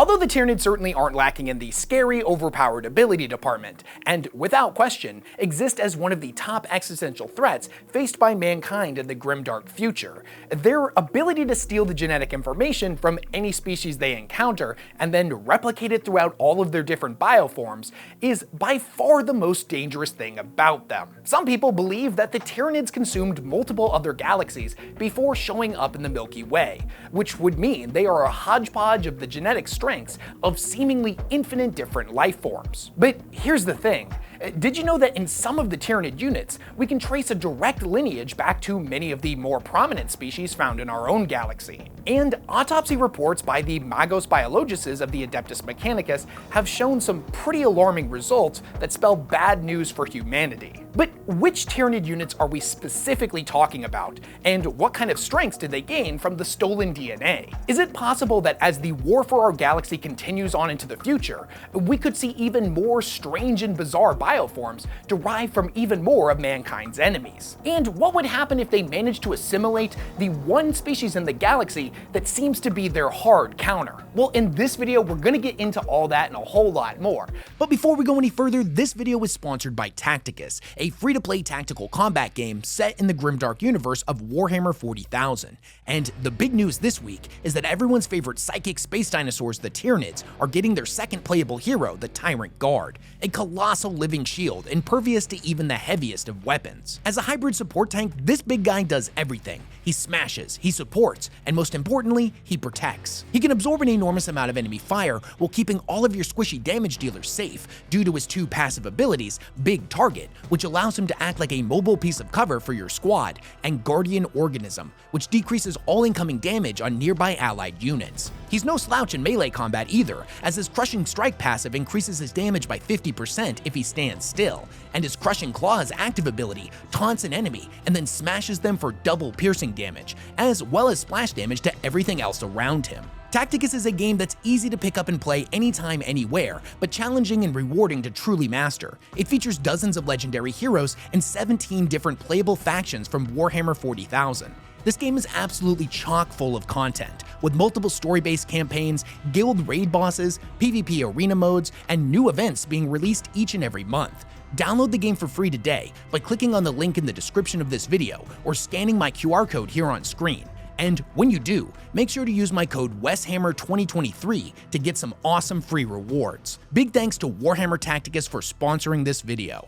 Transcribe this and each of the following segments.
Although the Tyranids certainly aren't lacking in the scary, overpowered ability department, and without question, exist as one of the top existential threats faced by mankind in the grimdark future, their ability to steal the genetic information from any species they encounter and then replicate it throughout all of their different bioforms is by far the most dangerous thing about them. Some people believe that the Tyranids consumed multiple other galaxies before showing up in the Milky Way, which would mean they are a hodgepodge of the genetic strengths of seemingly infinite different life forms. But here's the thing. Did you know that in some of the Tyranid units, we can trace a direct lineage back to many of the more prominent species found in our own galaxy? And autopsy reports by the Magos Biologists of the Adeptus Mechanicus have shown some pretty alarming results that spell bad news for humanity. But which Tyranid units are we specifically talking about, and what kind of strengths did they gain from the stolen DNA? Is it possible that as the war for our galaxy continues on into the future, we could see even more strange and bizarre bioforms derived from even more of mankind's enemies? And what would happen if they managed to assimilate the one species in the galaxy that seems to be their hard counter? Well, in this video, we're gonna get into all that and a whole lot more. But before we go any further, this video is sponsored by Tacticus, a free-to-play tactical combat game set in the grimdark universe of Warhammer 40,000. And the big news this week is that everyone's favorite psychic space dinosaurs, the Tyranids, are getting their second playable hero, the Tyrant Guard, a colossal living shield impervious to even the heaviest of weapons. As a hybrid support tank, this big guy does everything. He smashes, he supports, and most importantly, he protects. He can absorb an enormous amount of enemy fire while keeping all of your squishy damage dealers safe due to his two passive abilities, Big Target, which allows him to act like a mobile piece of cover for your squad, and Guardian Organism, which decreases all incoming damage on nearby allied units. He's no slouch in melee combat either, as his Crushing Strike passive increases his damage by 50% if he stands still, and his Crushing Claws active ability taunts an enemy and then smashes them for double piercing damage, as well as splash damage to everything else around him. Tacticus is a game that's easy to pick up and play anytime, anywhere, but challenging and rewarding to truly master. It features dozens of legendary heroes and 17 different playable factions from Warhammer 40,000. This game is absolutely chock full of content, with multiple story-based campaigns, guild raid bosses, PvP arena modes, and new events being released each and every month. Download the game for free today by clicking on the link in the description of this video or scanning my QR code here on screen. And when you do, make sure to use my code Weshammer2023 to get some awesome free rewards. Big thanks to Warhammer Tacticus for sponsoring this video.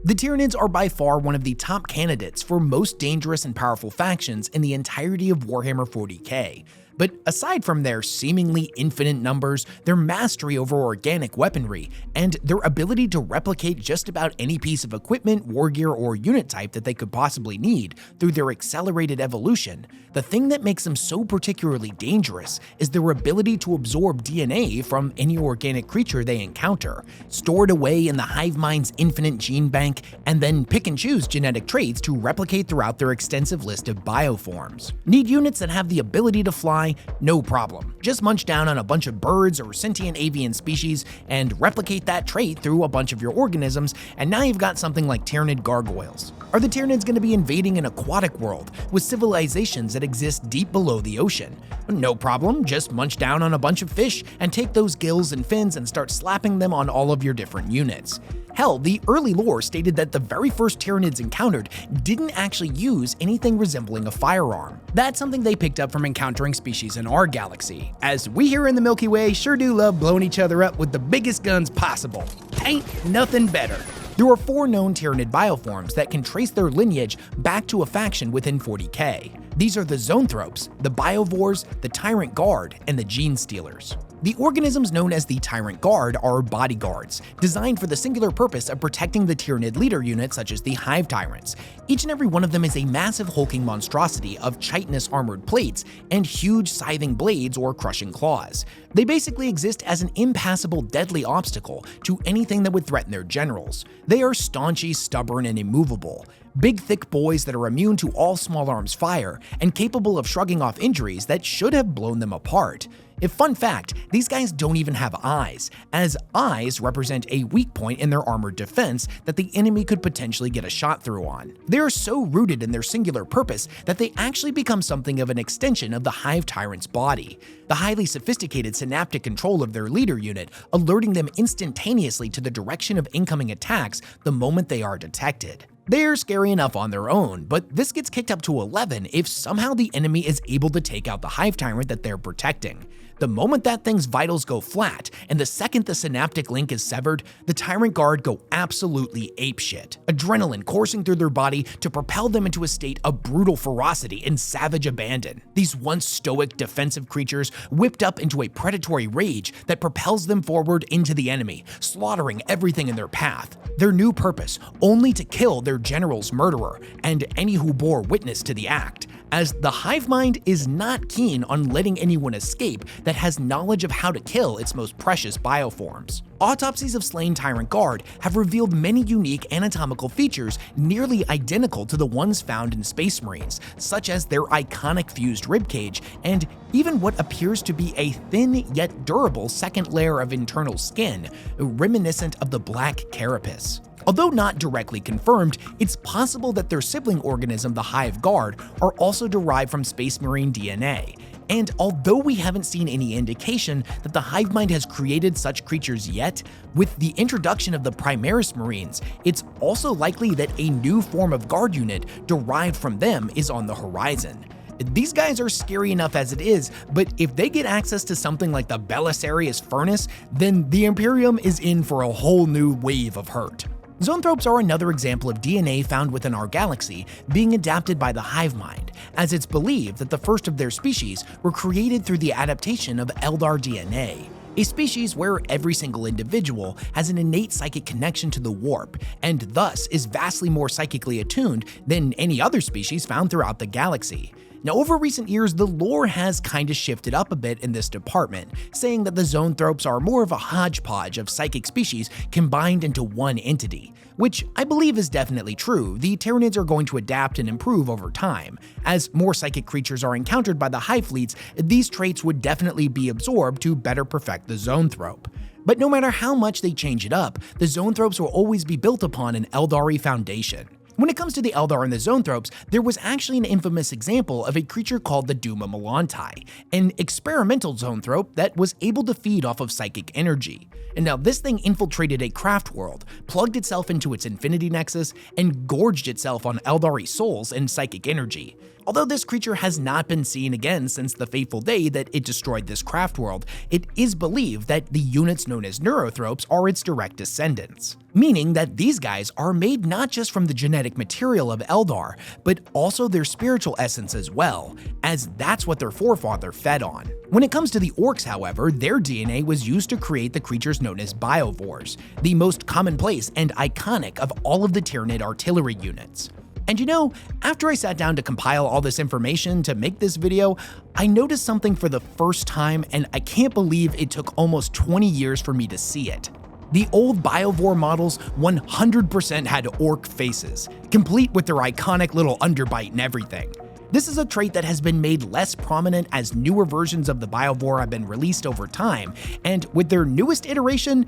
The Tyranids are by far one of the top candidates for most dangerous and powerful factions in the entirety of Warhammer 40K. But aside from their seemingly infinite numbers, their mastery over organic weaponry, and their ability to replicate just about any piece of equipment, war gear, or unit type that they could possibly need through their accelerated evolution, the thing that makes them so particularly dangerous is their ability to absorb DNA from any organic creature they encounter, store it away in the hive mind's infinite gene bank, and then pick and choose genetic traits to replicate throughout their extensive list of bioforms. Need units that have the ability to fly? No problem. Just munch down on a bunch of birds or sentient avian species and replicate that trait through a bunch of your organisms, and now you've got something like Tyranid gargoyles. Are the Tyranids going to be invading an aquatic world with civilizations that exist deep below the ocean? No problem, just munch down on a bunch of fish and take those gills and fins and start slapping them on all of your different units. Hell, the early lore stated that the very first Tyranids encountered didn't actually use anything resembling a firearm. That's something they picked up from encountering species in our galaxy, as we here in the Milky Way sure do love blowing each other up with the biggest guns possible. Ain't nothing better. There are 4 known Tyranid bioforms that can trace their lineage back to a faction within 40k. These are the Zoanthropes, the Biovores, the Tyrant Guard, and the Gene Stealers. The organisms known as the Tyrant Guard are bodyguards, designed for the singular purpose of protecting the Tyranid leader units such as the Hive Tyrants. Each and every one of them is a massive hulking monstrosity of chitinous armored plates and huge scything blades or crushing claws. They basically exist as an impassable deadly obstacle to anything that would threaten their generals. They are staunchy, stubborn, and immovable. Big, thick boys that are immune to all small arms fire and capable of shrugging off injuries that should have blown them apart. A fun fact, these guys don't even have eyes, as eyes represent a weak point in their armored defense that the enemy could potentially get a shot through on. They are so rooted in their singular purpose that they actually become something of an extension of the Hive Tyrant's body. The highly sophisticated synaptic control of their leader unit, alerting them instantaneously to the direction of incoming attacks the moment they are detected. They're scary enough on their own, but this gets kicked up to 11 if somehow the enemy is able to take out the Hive Tyrant that they're protecting. The moment that thing's vitals go flat, and the second the synaptic link is severed, the Tyrant Guard go absolutely apeshit, adrenaline coursing through their body to propel them into a state of brutal ferocity and savage abandon. These once stoic defensive creatures whipped up into a predatory rage that propels them forward into the enemy, slaughtering everything in their path. Their new purpose, only to kill their general's murderer and any who bore witness to the act, as the hive mind is not keen on letting anyone escape that has knowledge of how to kill its most precious bioforms. Autopsies of slain Tyrant Guard have revealed many unique anatomical features nearly identical to the ones found in Space Marines, such as their iconic fused ribcage and even what appears to be a thin yet durable second layer of internal skin, reminiscent of the black carapace. Although not directly confirmed, it's possible that their sibling organism, the Hive Guard, are also derived from Space Marine DNA. And although we haven't seen any indication that the hive mind has created such creatures yet, with the introduction of the Primaris Marines, it's also likely that a new form of guard unit derived from them is on the horizon. These guys are scary enough as it is, but if they get access to something like the Belisarius Furnace, then the Imperium is in for a whole new wave of hurt. Zoanthropes are another example of DNA found within our galaxy being adapted by the hive mind, as it's believed that the first of their species were created through the adaptation of Eldar DNA, a species where every single individual has an innate psychic connection to the warp, and thus is vastly more psychically attuned than any other species found throughout the galaxy. Now, over recent years, the lore has kinda shifted up a bit in this department, saying that the Zoanthropes are more of a hodgepodge of psychic species combined into one entity, which I believe is definitely true. The Tyranids are going to adapt and improve over time. As more psychic creatures are encountered by the hive fleets, these traits would definitely be absorbed to better perfect the Zoanthrope. But no matter how much they change it up, the Zoanthropes will always be built upon an Eldari foundation. When it comes to the Eldar and the Zoanthropes, there was actually an infamous example of a creature called the Duma Melantai, an experimental Zoanthrope that was able to feed off of psychic energy. And now this thing infiltrated a craft world, plugged itself into its infinity nexus, and gorged itself on Eldari souls and psychic energy. Although this creature has not been seen again since the fateful day that it destroyed this craft world, it is believed that the units known as Neurothropes are its direct descendants, meaning that these guys are made not just from the genetic material of Eldar, but also their spiritual essence as well, as that's what their forefather fed on. When it comes to the Orcs, however, their DNA was used to create the creatures known as Biovores, the most commonplace and iconic of all of the Tyranid artillery units. And you know, after I sat down to compile all this information to make this video, I noticed something for the first time, and I can't believe it took almost 20 years for me to see it. The old Biovore models 100% had orc faces, complete with their iconic little underbite and everything. This is a trait that has been made less prominent as newer versions of the Biovore have been released over time, and with their newest iteration,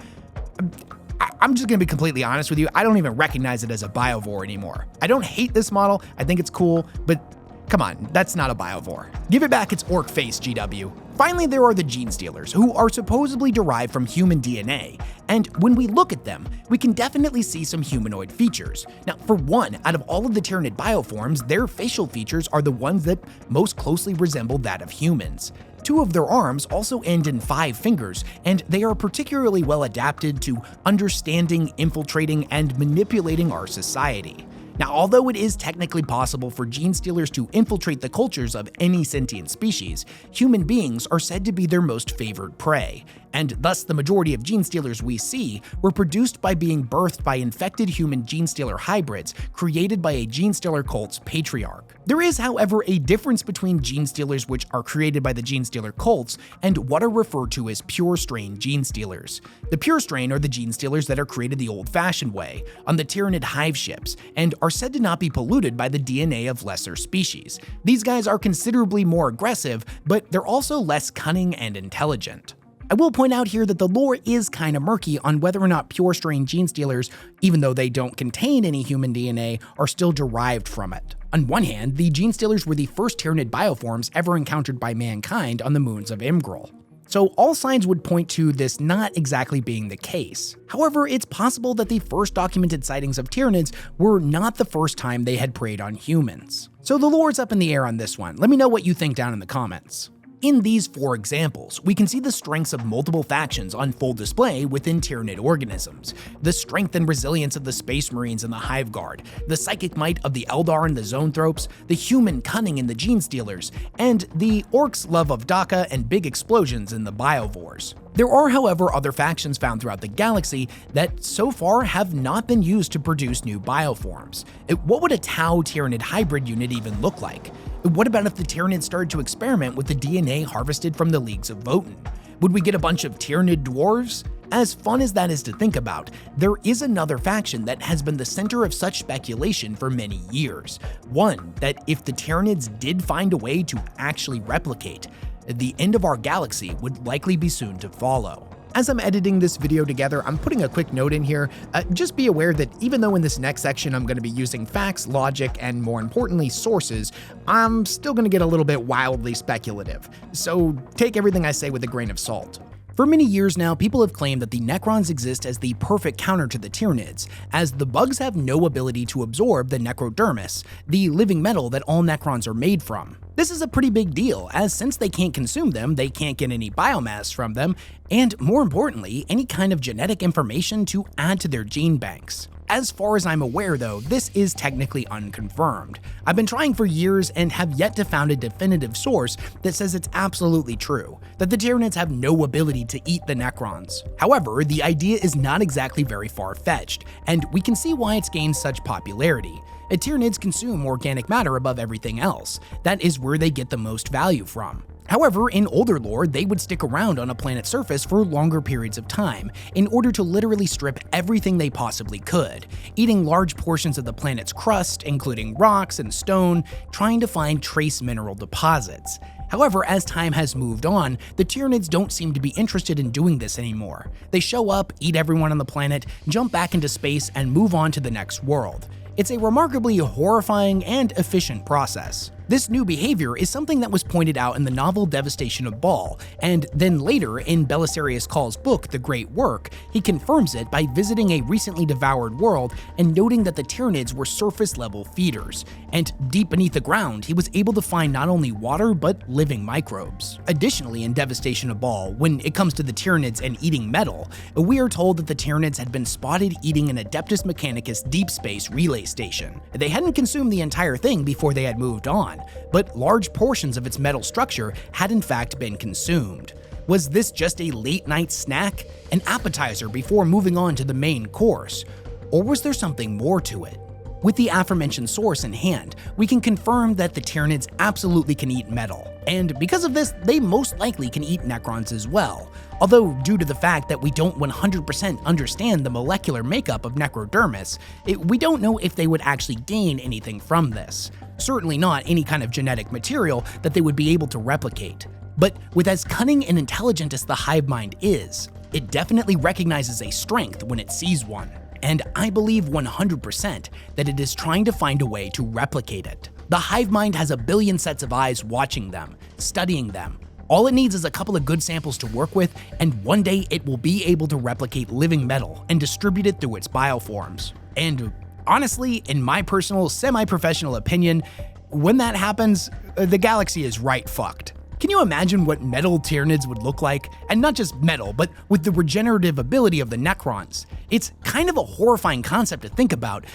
I'm just gonna be completely honest with you, I don't even recognize it as a Biovore anymore. I don't hate this model, I think it's cool, but come on, that's not a Biovore. Give it back its orc face, GW. Finally, there are the Gene Stealers, who are supposedly derived from human DNA, and when we look at them, we can definitely see some humanoid features. Now, for one, out of all of the Tyranid bioforms, their facial features are the ones that most closely resemble that of humans. Two of their arms also end in 5 fingers, and they are particularly well adapted to understanding, infiltrating, and manipulating our society. Now, although it is technically possible for Gene Stealers to infiltrate the cultures of any sentient species, human beings are said to be their most favored prey, and thus the majority of Gene Stealers we see were produced by being birthed by infected human Gene Stealer hybrids created by a Gene Stealer cult's patriarch. There is, however, a difference between gene stealers which are created by the gene stealer cults and what are referred to as pure strain gene stealers. The pure strain are the gene stealers that are created the old-fashioned way, on the Tyranid hive ships, and are said to not be polluted by the DNA of lesser species. These guys are considerably more aggressive, but they're also less cunning and intelligent. I will point out here that the lore is kinda murky on whether or not pure strain gene stealers, even though they don't contain any human DNA, are still derived from it. On one hand, the gene stealers were the first Tyranid bioforms ever encountered by mankind on the moons of Imgrel. So all signs would point to this not exactly being the case. However, it's possible that the first documented sightings of Tyranids were not the first time they had preyed on humans. So the lore's up in the air on this one. Let me know what you think down in the comments. In these 4 examples, we can see the strengths of multiple factions on full display within Tyranid organisms. The strength and resilience of the Space Marines and the Hive Guard, the psychic might of the Eldar and the Zoanthropes, the human cunning in the Gene Stealers, and the Orcs' love of Daka and big explosions in the Biovores. There are, however, other factions found throughout the galaxy that so far have not been used to produce new bioforms. What would a Tau Tyranid hybrid unit even look like? What about if the Tyranids started to experiment with the DNA harvested from the Leagues of Votann? Would we get a bunch of Tyranid dwarves? As fun as that is to think about, there is another faction that has been the center of such speculation for many years. One that if the Tyranids did find a way to actually replicate, the end of our galaxy would likely be soon to follow. As I'm editing this video together, I'm putting a quick note in here. Just be aware that even though in this next section I'm going to be using facts, logic, and more importantly sources, I'm still going to get a little bit wildly speculative. So take everything I say with a grain of salt. For many years now, people have claimed that the Necrons exist as the perfect counter to the Tyranids, as the bugs have no ability to absorb the necrodermis, the living metal that all Necrons are made from. This is a pretty big deal, as since they can't consume them, they can't get any biomass from them, and more importantly, any kind of genetic information to add to their gene banks. As far as I'm aware though, this is technically unconfirmed. I've been trying for years and have yet to find a definitive source that says it's absolutely true, that the Tyranids have no ability to eat the Necrons. However, the idea is not exactly very far-fetched, and we can see why it's gained such popularity. Tyranids consume organic matter above everything else. That is where they get the most value from. However, in older lore, they would stick around on a planet's surface for longer periods of time in order to literally strip everything they possibly could, eating large portions of the planet's crust, including rocks and stone, trying to find trace mineral deposits. However, as time has moved on, the Tyranids don't seem to be interested in doing this anymore. They show up, eat everyone on the planet, jump back into space, and move on to the next world. It's a remarkably horrifying and efficient process. This new behavior is something that was pointed out in the novel Devastation of Baal, and then later in Belisarius Cahl's book The Great Work, he confirms it by visiting a recently devoured world and noting that the Tyranids were surface-level feeders, and deep beneath the ground he was able to find not only water but living microbes. Additionally, in Devastation of Baal, when it comes to the Tyranids and eating metal, we are told that the Tyranids had been spotted eating an Adeptus Mechanicus deep space relay station. They hadn't consumed the entire thing before they had moved on, but large portions of its metal structure had in fact been consumed. Was this just a late-night snack, an appetizer before moving on to the main course, or was there something more to it? With the aforementioned source in hand, we can confirm that the Tyranids absolutely can eat metal, and because of this, they most likely can eat Necrons as well. Although, due to the fact that we don't 100% understand the molecular makeup of necrodermis, we don't know if they would actually gain anything from this. Certainly not any kind of genetic material that they would be able to replicate. But with as cunning and intelligent as the hive mind is, it definitely recognizes a strength when it sees one. And I believe 100% that it is trying to find a way to replicate it. The hive mind has a billion sets of eyes watching them, studying them. All it needs is a couple of good samples to work with, and one day it will be able to replicate living metal and distribute it through its bioforms. And honestly, in my personal, semi-professional opinion, when that happens, the galaxy is right fucked. Can you imagine what metal Tyranids would look like? And not just metal, but with the regenerative ability of the Necrons. It's kind of a horrifying concept to think about,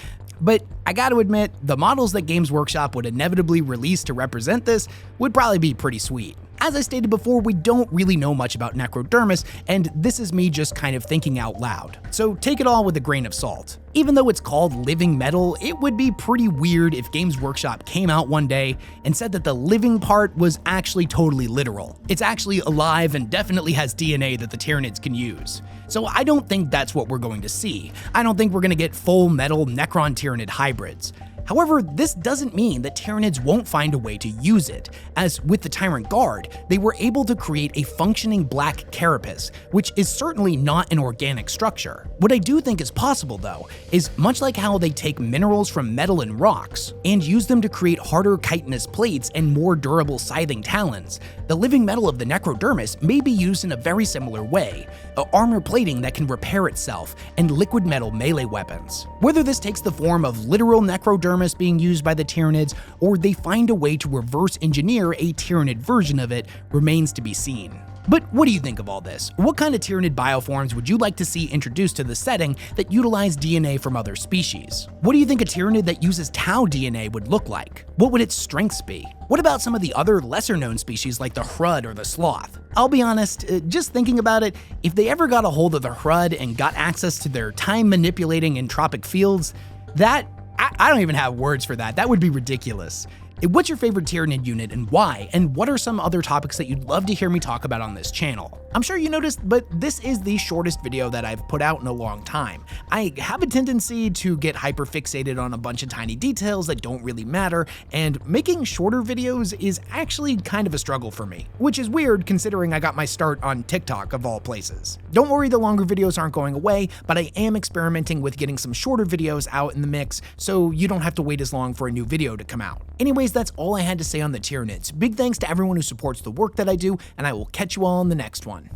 but I gotta admit, the models that Games Workshop would inevitably release to represent this would probably be pretty sweet. As I stated before, we don't really know much about Necrodermis, and this is me just kind of thinking out loud. So take it all with a grain of salt. Even though it's called living metal, it would be pretty weird if Games Workshop came out one day and said that the living part was actually totally literal. It's actually alive and definitely has DNA that the Tyranids can use. So I don't think that's what we're going to see. I don't think we're going to get full metal Necron Tyranid hybrids. However, this doesn't mean that Tyranids won't find a way to use it, as with the Tyrant Guard, they were able to create a functioning black carapace, which is certainly not an organic structure. What I do think is possible, though, is much like how they take minerals from metal and rocks and use them to create harder chitinous plates and more durable scything talons, the living metal of the Necrodermis may be used in a very similar way, armor plating that can repair itself, and liquid metal melee weapons. Whether this takes the form of literal Necrodermis being used by the Tyranids, or they find a way to reverse engineer a Tyranid version of it, remains to be seen. But what do you think of all this? What kind of Tyranid bioforms would you like to see introduced to the setting that utilize DNA from other species? What do you think a Tyranid that uses Tau DNA would look like? What would its strengths be? What about some of the other lesser-known species like the Hrud or the Sloth? I'll be honest, just thinking about it, if they ever got a hold of the Hrud and got access to their time-manipulating entropic fields, I don't even have words for that. That would be ridiculous. What's your favorite Tyranid unit and why? And what are some other topics that you'd love to hear me talk about on this channel? I'm sure you noticed, but this is the shortest video that I've put out in a long time. I have a tendency to get hyperfixated on a bunch of tiny details that don't really matter, and making shorter videos is actually kind of a struggle for me, which is weird considering I got my start on TikTok of all places. Don't worry, the longer videos aren't going away, but I am experimenting with getting some shorter videos out in the mix so you don't have to wait as long for a new video to come out. Anyways, that's all I had to say on the Tyranids. Big thanks to everyone who supports the work that I do, and I will catch you all in the next one.